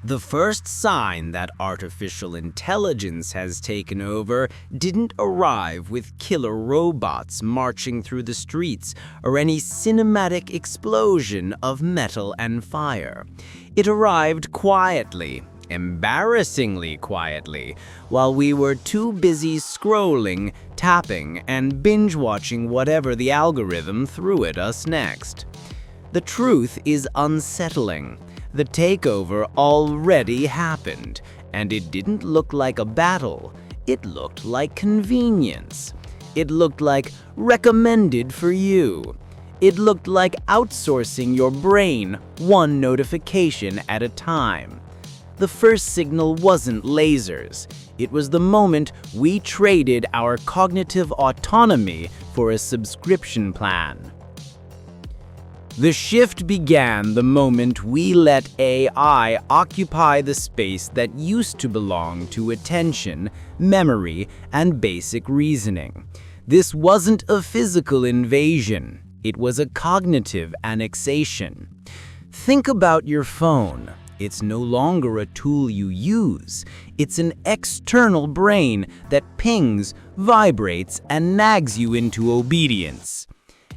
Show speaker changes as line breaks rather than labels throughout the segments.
The first sign that artificial intelligence has taken over didn't arrive with killer robots marching through the streets or any cinematic explosion of metal and fire. It arrived quietly, embarrassingly quietly, while we were too busy scrolling, tapping, and binge-watching whatever the algorithm threw at us next. The truth is unsettling. The takeover already happened, and it didn't look like a battle. It looked like convenience. It looked like recommended for you. It looked like outsourcing your brain one notification at a time. The first signal wasn't lasers. It was the moment we traded our cognitive autonomy for a subscription plan. The shift began the moment we let AI occupy the space that used to belong to attention, memory, and basic reasoning. This wasn't a physical invasion. It was a cognitive annexation. Think about your phone. It's no longer a tool you use. It's an external brain that pings, vibrates, and nags you into obedience.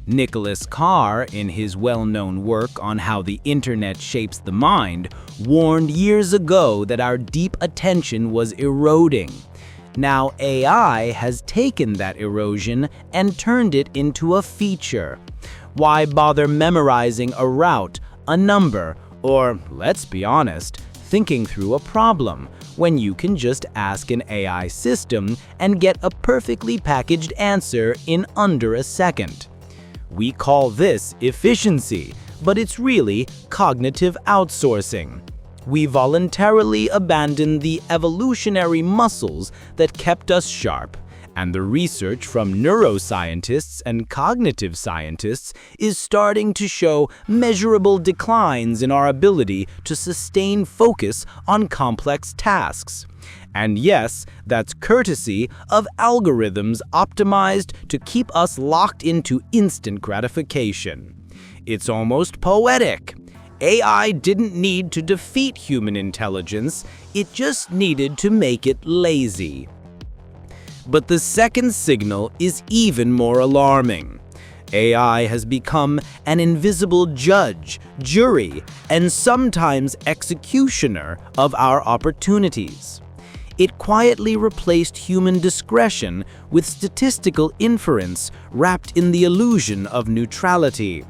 Nicholas Carr, in his well-known work on how the internet shapes the mind, warned years ago that our deep attention was eroding. Now AI has taken that erosion and turned it into a feature. Why bother memorizing a route, a number, or, let's be honest, thinking through a problem, when you can just ask an AI system and get a perfectly packaged answer in under a second? We call this efficiency, but it's really cognitive outsourcing. We voluntarily abandoned the evolutionary muscles that kept us sharp, and the research from neuroscientists and cognitive scientists is starting to show measurable declines in our ability to sustain focus on complex tasks. And yes, that's courtesy of algorithms optimized to keep us locked into instant gratification. It's almost poetic. AI didn't need to defeat human intelligence, it just needed to make it lazy. But the second signal is even more alarming. AI has become an invisible judge, jury, and sometimes executioner of our opportunities. It quietly replaced human discretion with statistical inference wrapped in the illusion of neutrality.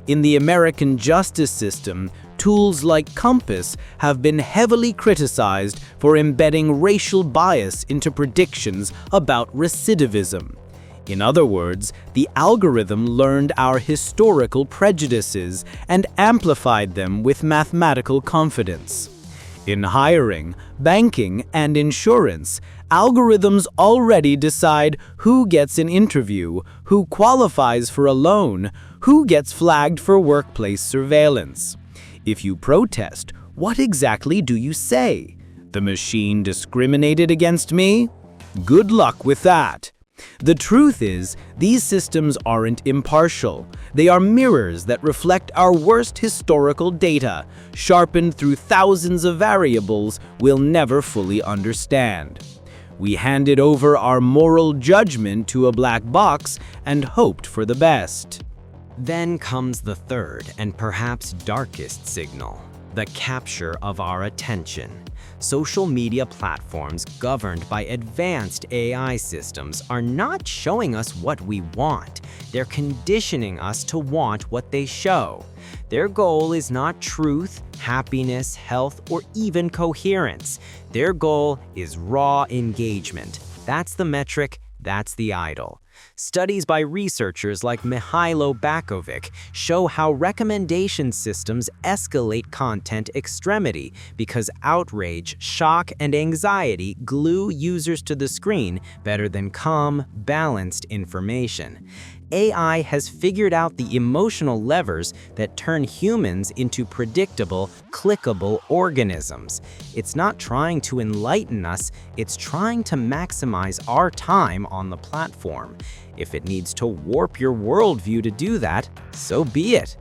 In the American justice system, tools like Compass have been heavily criticized for embedding racial bias into predictions about recidivism. In other words, the algorithm learned our historical prejudices and amplified them with mathematical confidence. In hiring, banking, and insurance, algorithms already decide who gets an interview, who qualifies for a loan, who gets flagged for workplace surveillance. If you protest, what exactly do you say? The machine discriminated against me? Good luck with that. The truth is, these systems aren't impartial. They are mirrors that reflect our worst historical data, sharpened through thousands of variables we'll never fully understand. We handed over our moral judgment to a black box and hoped for the best.
Then comes the third and perhaps darkest signal, the capture of our attention. Social media platforms governed by advanced AI systems are not showing us what we want. They're conditioning us to want what they show. Their goal is not truth, happiness, health, or even coherence. Their goal is raw engagement. That's the metric, that's the idol. Studies by researchers like Mihailo Bakovic show how recommendation systems escalate content extremity because outrage, shock, and anxiety glue users to the screen better than calm, balanced information. AI has figured out the emotional levers that turn humans into predictable, clickable organisms. It's not trying to enlighten us, it's trying to maximize our time on the platform. If it needs to warp your worldview to do that, so be it.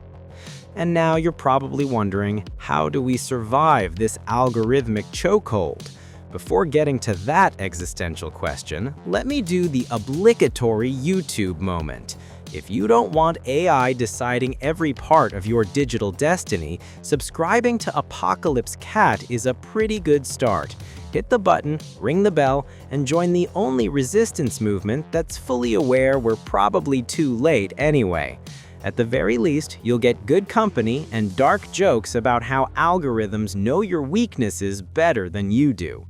And now you're probably wondering, how do we survive this algorithmic chokehold? Before getting to that existential question, let me do the obligatory YouTube moment. If you don't want AI deciding every part of your digital destiny, subscribing to Apocalypse Cat is a pretty good start. Hit the button, ring the bell, and join the only resistance movement that's fully aware we're probably too late anyway. At the very least, you'll get good company and dark jokes about how algorithms know your weaknesses better than you do.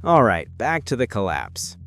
All right, back to the collapse.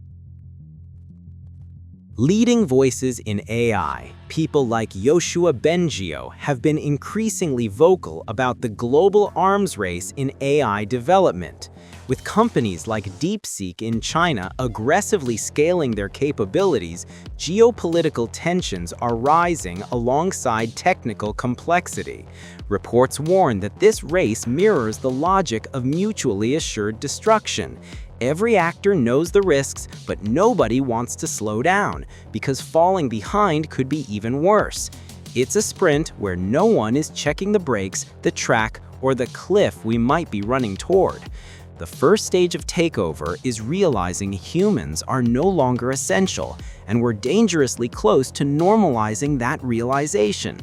Leading voices in AI, people like Yoshua Bengio, have been increasingly vocal about the global arms race in AI development, with companies like DeepSeek in China aggressively scaling their capabilities. Geopolitical tensions are rising alongside technical complexity. Reports warn that this race mirrors the logic of mutually assured destruction. Every actor knows the risks, but nobody wants to slow down, because falling behind could be even worse. It's a sprint where no one is checking the brakes, the track, or the cliff we might be running toward. The first stage of takeover is realizing humans are no longer essential, and we're dangerously close to normalizing that realization.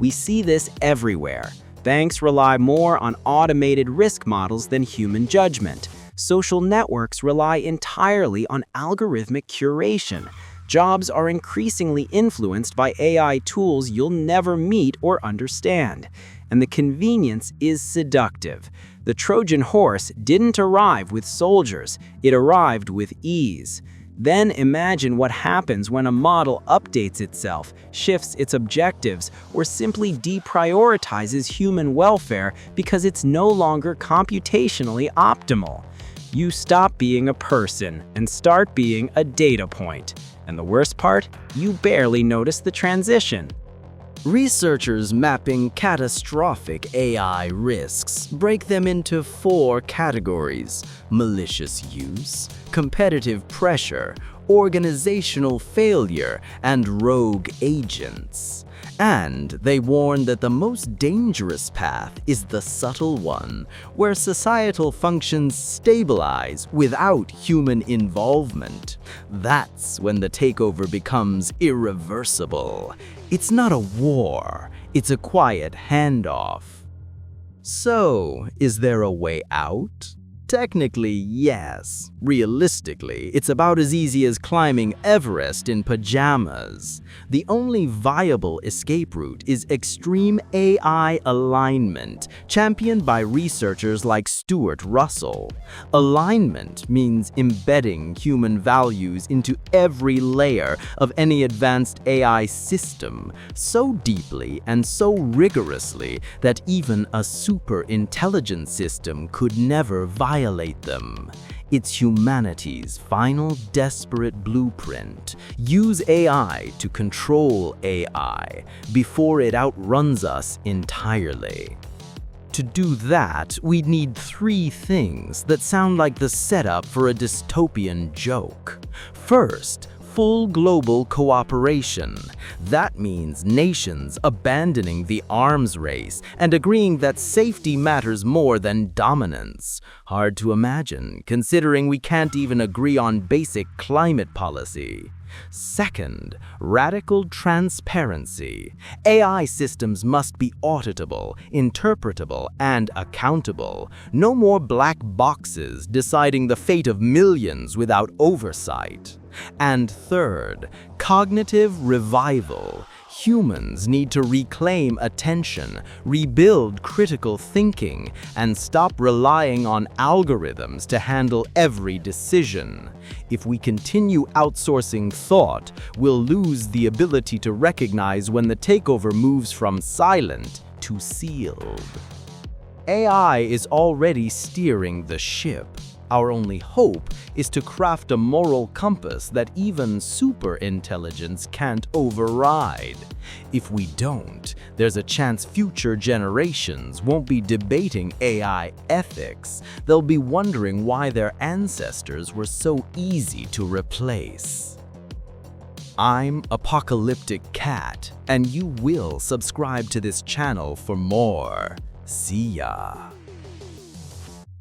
We see this everywhere. Banks rely more on automated risk models than human judgment. Social networks rely entirely on algorithmic curation. Jobs are increasingly influenced by AI tools you'll never meet or understand. And the convenience is seductive. The Trojan horse didn't arrive with soldiers, it arrived with ease. Then imagine what happens when a model updates itself, shifts its objectives, or simply deprioritizes human welfare because it's no longer computationally optimal. You stop being a person and start being a data point. And the worst part, you barely notice the transition.
Researchers mapping catastrophic AI risks break them into 4 categories: malicious use, competitive pressure, organizational failure, and rogue agents. And they warn that the most dangerous path is the subtle one, where societal functions stabilize without human involvement. That's when the takeover becomes irreversible. It's not a war, it's a quiet handoff. So, is there a way out? Technically, yes. Realistically, it's about as easy as climbing Everest in pajamas. The only viable escape route is extreme AI alignment, championed by researchers like Stuart Russell. Alignment means embedding human values into every layer of any advanced AI system, so deeply and so rigorously that even a superintelligence system could never violate them. It's humanity's final desperate blueprint. Use AI to control AI before it outruns us entirely. To do that, we'd need 3 things that sound like the setup for a dystopian joke. First, full global cooperation. That means nations abandoning the arms race and agreeing that safety matters more than dominance. Hard to imagine, considering we can't even agree on basic climate policy. Second, radical transparency. AI systems must be auditable, interpretable, and accountable. No more black boxes deciding the fate of millions without oversight. And third, cognitive revival. Humans need to reclaim attention, rebuild critical thinking, and stop relying on algorithms to handle every decision. If we continue outsourcing thought, we'll lose the ability to recognize when the takeover moves from silent to sealed. AI is already steering the ship. Our only hope is to craft a moral compass that even superintelligence can't override. If we don't, there's a chance future generations won't be debating AI ethics. They'll be wondering why their ancestors were so easy to replace.
I'm Apocalyptic Cat, and you will subscribe to this channel for more. See ya.